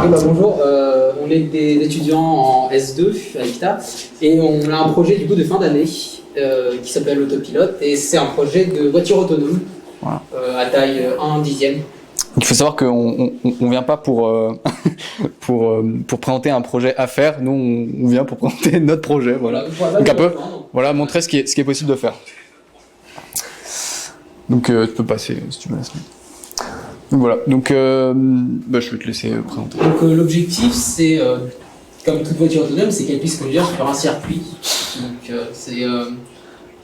Bonjour, on est des étudiants en S2 à l'ICTA et on a un projet du coup de fin d'année qui s'appelle Autopilote et c'est un projet de voiture autonome à taille 1/10. Il faut savoir qu'on ne vient pas pour présenter un projet à faire, nous on vient pour présenter notre projet, voilà. Donc un peu, voilà, montrer ce qui est possible de faire. Donc tu peux passer si tu me laisses. Donc voilà, donc je vais te laisser présenter. Donc l'objectif c'est, comme toute voiture autonome, c'est qu'elle puisse conduire sur un circuit. Donc c'est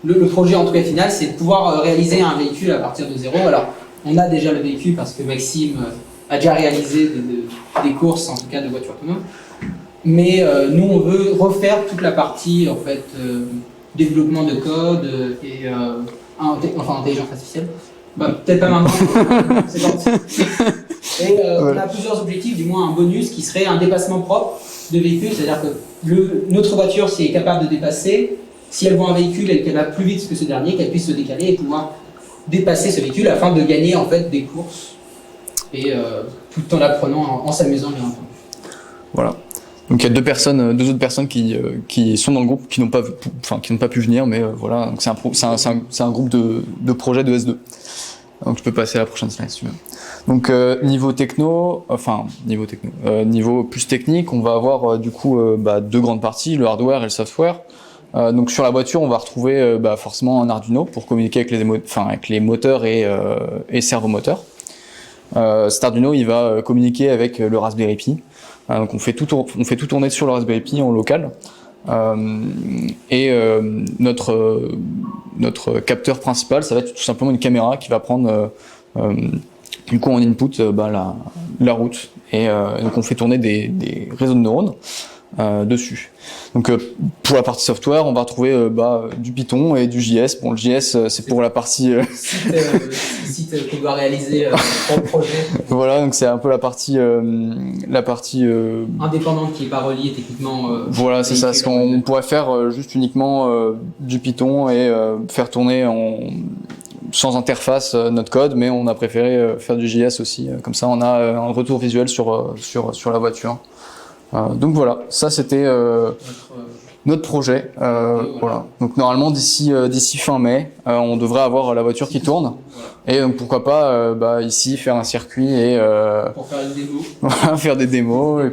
le projet en tout cas final, c'est de pouvoir réaliser un véhicule à partir de zéro. Alors on a déjà le véhicule parce que Maxime a déjà réalisé des courses en tout cas de voiture autonome. Mais nous on veut refaire toute la partie en fait développement de code et intelligence artificielle. Peut-être pas maintenant, c'est gentil. Et on a plusieurs objectifs, du moins un bonus qui serait un dépassement propre de véhicule, c'est-à-dire que notre voiture, si elle est capable de dépasser, si elle voit un véhicule et qu'elle va plus vite que ce dernier, qu'elle puisse se décaler et pouvoir dépasser ce véhicule afin de gagner en fait des courses et tout en l'apprenant en s'amusant bien entendu. Voilà. Donc il y a deux autres personnes qui sont dans le groupe qui n'ont pas pu venir, mais voilà. Donc c'est un groupe de projets de S2. Donc tu peux passer à la prochaine slide si tu veux. Donc niveau plus technique, on va avoir du coup deux grandes parties, le hardware et le software. Donc sur la voiture, on va retrouver forcément un Arduino pour communiquer avec les moteurs et servomoteurs. Cet Arduino, il va communiquer avec le Raspberry Pi. Donc on fait tout tourner sur le Raspberry Pi en local. Notre capteur principal, ça va être tout simplement une caméra qui va prendre du coup en input la route. Et donc on fait tourner des réseaux de neurones dessus. Donc pour la partie software, on va retrouver du Python et du JS. Bon, le JS c'est pour la partie site qu'on doit réaliser pour le projet. Voilà, donc c'est un peu la partie indépendante qui est pas reliée techniquement. Voilà, c'est ça. Ce qu'on pourrait faire juste uniquement du Python et faire tourner sans interface notre code, mais on a préféré faire du JS aussi. Comme ça, on a un retour visuel sur la voiture. Donc voilà, ça c'était notre projet. Voilà. Donc normalement d'ici fin mai, on devrait avoir la voiture qui tourne. Et donc pourquoi pas ici faire un circuit et pour faire une démo. Voilà, faire des démos et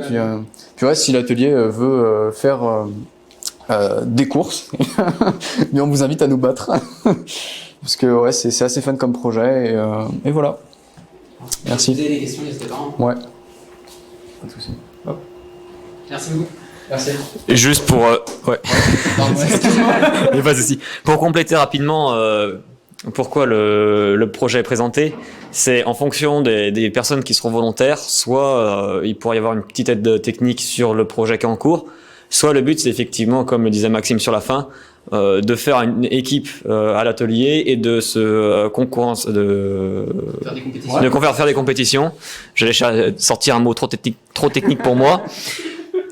puis ouais, si l'atelier veut faire des courses, mais on vous invite à nous battre parce que ouais, c'est assez fun comme projet et voilà. Merci. Si vous avez des questions, n'hésitez pas. Ouais. Pas de souci. Hop. Merci beaucoup. Merci. Et juste pour mais pas de souci. Pour compléter rapidement pourquoi le projet est présenté, c'est en fonction des personnes qui seront volontaires, soit il pourrait y avoir une petite aide technique sur le projet qui est en cours, soit le but c'est effectivement, comme le disait Maxime sur la fin, de faire une équipe à l'atelier et de se faire des compétitions. J'allais sortir un mot trop technique pour moi.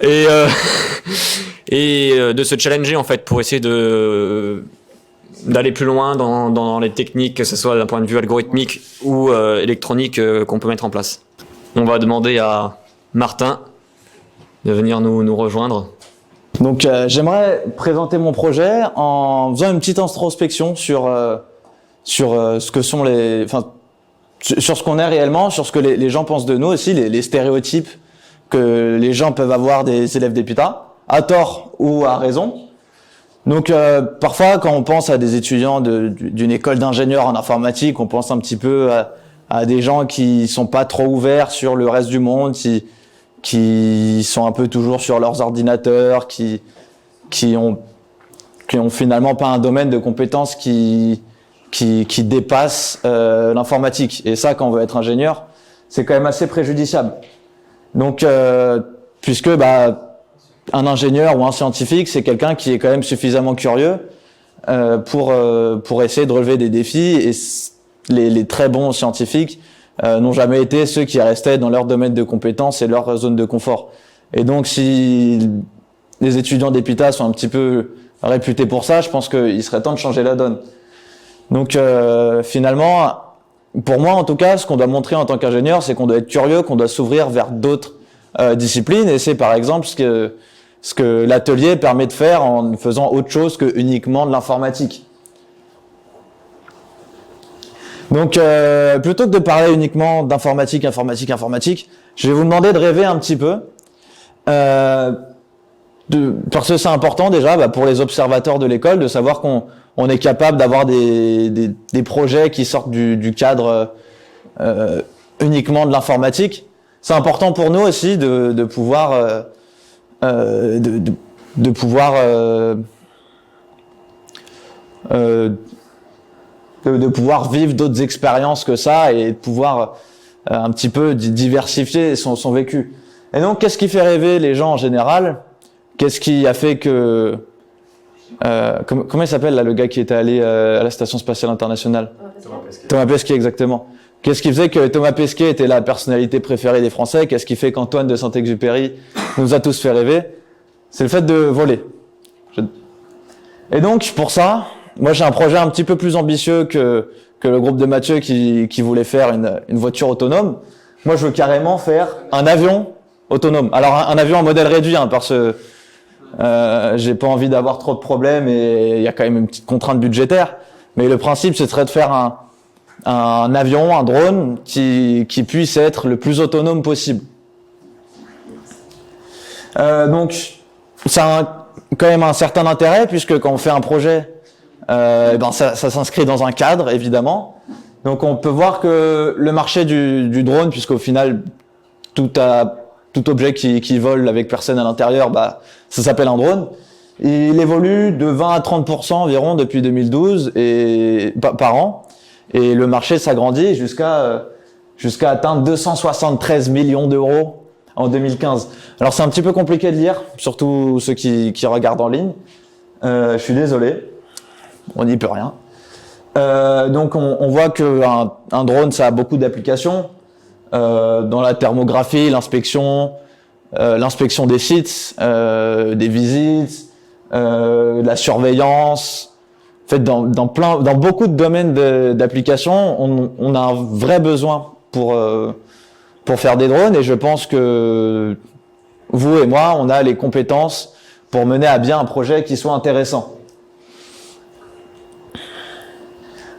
Et de se challenger en fait pour essayer d'aller plus loin dans les techniques, que ce soit d'un point de vue algorithmique ou électronique qu'on peut mettre en place. On va demander à Martin de venir nous rejoindre. Donc j'aimerais présenter mon projet en faisant une petite introspection sur ce que sont sur ce qu'on est réellement, sur ce que les gens pensent de nous aussi, les stéréotypes que les gens peuvent avoir des élèves d'EPITA, à tort ou à raison. Donc parfois quand on pense à des étudiants d'une école d'ingénieurs en informatique, on pense un petit peu à des gens qui sont pas trop ouverts sur le reste du monde, qui sont un peu toujours sur leurs ordinateurs, qui ont finalement pas un domaine de compétences qui dépasse l'informatique. Et ça, quand on veut être ingénieur, c'est quand même assez préjudiciable. Donc, puisque un ingénieur ou un scientifique, c'est quelqu'un qui est quand même suffisamment curieux pour essayer de relever des défis. Et les très bons scientifiques n'ont jamais été ceux qui restaient dans leur domaine de compétences et leur zone de confort. Et donc, si les étudiants d'EPITA sont un petit peu réputés pour ça, je pense qu'il serait temps de changer la donne. Donc, finalement, pour moi, en tout cas, ce qu'on doit montrer en tant qu'ingénieur, c'est qu'on doit être curieux, qu'on doit s'ouvrir vers d'autres disciplines, et c'est par exemple ce que l'atelier permet de faire en faisant autre chose que uniquement de l'informatique. Donc, plutôt que de parler uniquement d'informatique, je vais vous demander de rêver un petit peu, parce que c'est important déjà pour les observateurs de l'école de savoir qu'on est capable d'avoir des projets qui sortent du cadre uniquement de l'informatique. C'est important pour nous aussi de pouvoir vivre d'autres expériences que ça et de pouvoir un petit peu diversifier son vécu. Et donc, qu'est-ce qui fait rêver les gens en général? Qu'est-ce qui a fait que... comment il s'appelle là, le gars qui était allé à la Station Spatiale Internationale? Thomas Pesquet, exactement. Qu'est-ce qui faisait que Thomas Pesquet était la personnalité préférée des Français? Qu'est-ce qui fait qu'Antoine de Saint-Exupéry nous a tous fait rêver? C'est le fait de voler. Et donc, pour ça, moi j'ai un projet un petit peu plus ambitieux que le groupe de Mathieu qui voulait faire une voiture autonome. Moi, je veux carrément faire un avion autonome. Alors, un avion en modèle réduit, hein, parce que j'ai pas envie d'avoir trop de problèmes et il y a quand même une petite contrainte budgétaire. Mais le principe, ce serait de faire un avion, un drone qui puisse être le plus autonome possible. Donc, ça a quand même un certain intérêt puisque quand on fait un projet, ça s'inscrit dans un cadre, évidemment. Donc, on peut voir que le marché du drone, puisqu'au final, tout objet qui vole avec personne à l'intérieur, ça s'appelle un drone. Il évolue de 20 à 30% environ depuis 2012 et par an. Et le marché s'agrandit jusqu'à atteindre 273 millions d'euros en 2015. Alors c'est un petit peu compliqué de lire, surtout ceux qui regardent en ligne. Je suis désolé, on n'y peut rien. Donc on voit que un drone, ça a beaucoup d'applications dans la thermographie, l'inspection des sites, des visites, la surveillance. En fait, dans beaucoup de domaines d'application, on a un vrai besoin pour faire des drones, et je pense que vous et moi, on a les compétences pour mener à bien un projet qui soit intéressant.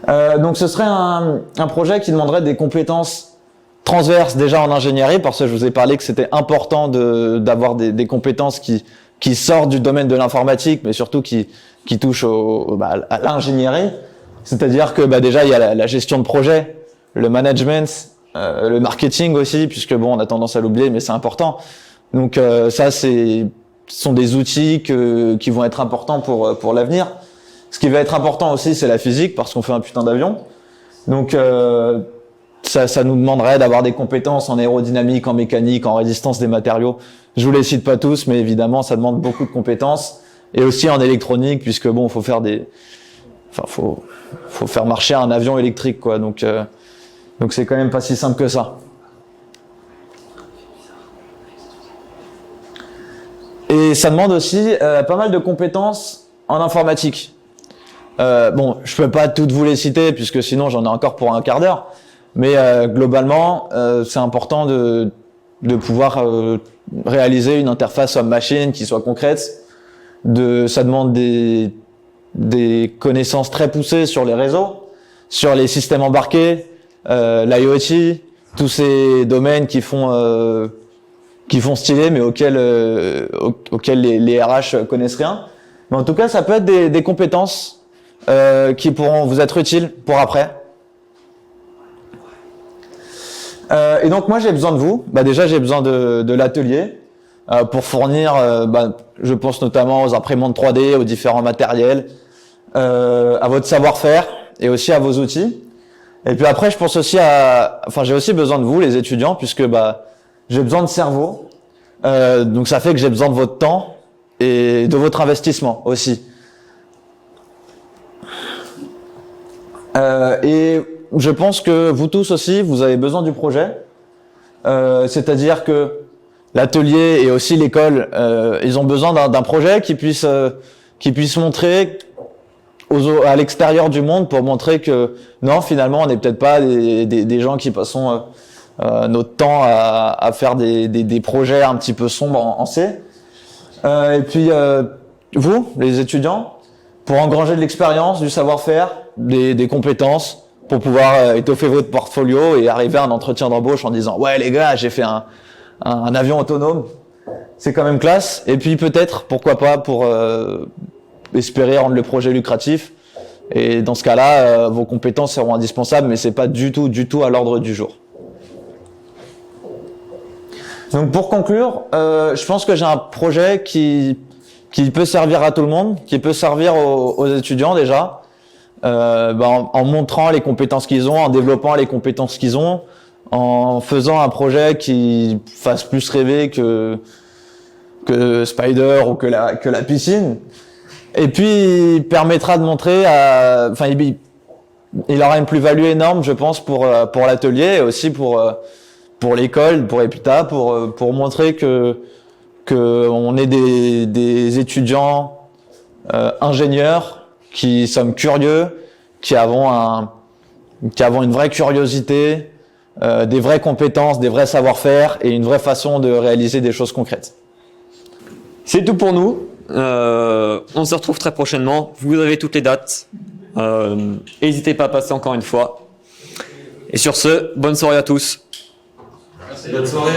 Donc ce serait un projet qui demanderait des compétences transverses déjà en ingénierie, parce que je vous ai parlé que c'était important d'avoir des compétences qui sortent du domaine de l'informatique, mais surtout qui touchent à l'ingénierie. C'est-à-dire que déjà il y a la gestion de projet, le management, le marketing aussi, puisque on a tendance à l'oublier, mais c'est important. Donc ça, ce sont des outils qui vont être importants pour l'avenir. Ce qui va être important aussi, c'est la physique, parce qu'on fait un putain d'avion. Donc ça nous demanderait d'avoir des compétences en aérodynamique, en mécanique, en résistance des matériaux. Je vous les cite pas tous, mais évidemment, ça demande beaucoup de compétences. Et aussi en électronique, puisque faut faire faut faire marcher un avion électrique, quoi. Donc c'est quand même pas si simple que ça. Et ça demande aussi pas mal de compétences en informatique. Je peux pas toutes vous les citer, puisque sinon j'en ai encore pour un quart d'heure. Mais globalement, c'est important de pouvoir réaliser une interface homme-machine qui soit concrète. Ça demande des connaissances très poussées sur les réseaux, sur les systèmes embarqués, l'IoT, tous ces domaines qui font stylé, mais auxquels les RH connaissent rien. Mais en tout cas, ça peut être des compétences qui pourront vous être utiles pour après. Et donc moi j'ai besoin de vous. Déjà j'ai besoin de l'atelier pour fournir, je pense notamment aux imprimantes 3D, aux différents matériels, à votre savoir-faire et aussi à vos outils. Et puis après je pense aussi j'ai aussi besoin de vous les étudiants, puisque j'ai besoin de cerveau. Donc ça fait que j'ai besoin de votre temps et de votre investissement aussi. Et je pense que vous tous aussi, vous avez besoin du projet. C'est-à-dire que l'atelier et aussi l'école, ils ont besoin d'un projet qui puisse montrer à l'extérieur du monde, pour montrer que non, finalement, on n'est peut-être pas des gens qui passons notre temps à faire des projets un petit peu sombres en C. Et puis vous, les étudiants, pour engranger de l'expérience, du savoir-faire, des compétences, pour pouvoir étoffer votre portfolio et arriver à un entretien d'embauche en disant ouais les gars, j'ai fait un avion autonome, c'est quand même classe. Et puis peut-être, pourquoi pas, pour espérer rendre le projet lucratif. Et dans ce cas-là, vos compétences seront indispensables, mais c'est pas du tout à l'ordre du jour. Donc pour conclure, je pense que j'ai un projet qui peut servir à tout le monde, qui peut servir aux étudiants déjà, en montrant les compétences qu'ils ont, en développant les compétences qu'ils ont, en faisant un projet qui fasse plus rêver que Spider ou que la piscine. Et puis il permettra de montrer, il aura une plus-value énorme, je pense, pour l'atelier et aussi pour l'école, pour EPITA, pour montrer que on est des étudiants ingénieurs qui sommes curieux, qui avons une vraie curiosité, des vraies compétences, des vrais savoir-faire et une vraie façon de réaliser des choses concrètes. C'est tout pour nous. On se retrouve très prochainement. Vous avez toutes les dates. N'hésitez pas à passer encore une fois. Et sur ce, bonne soirée à tous. Bonne soirée.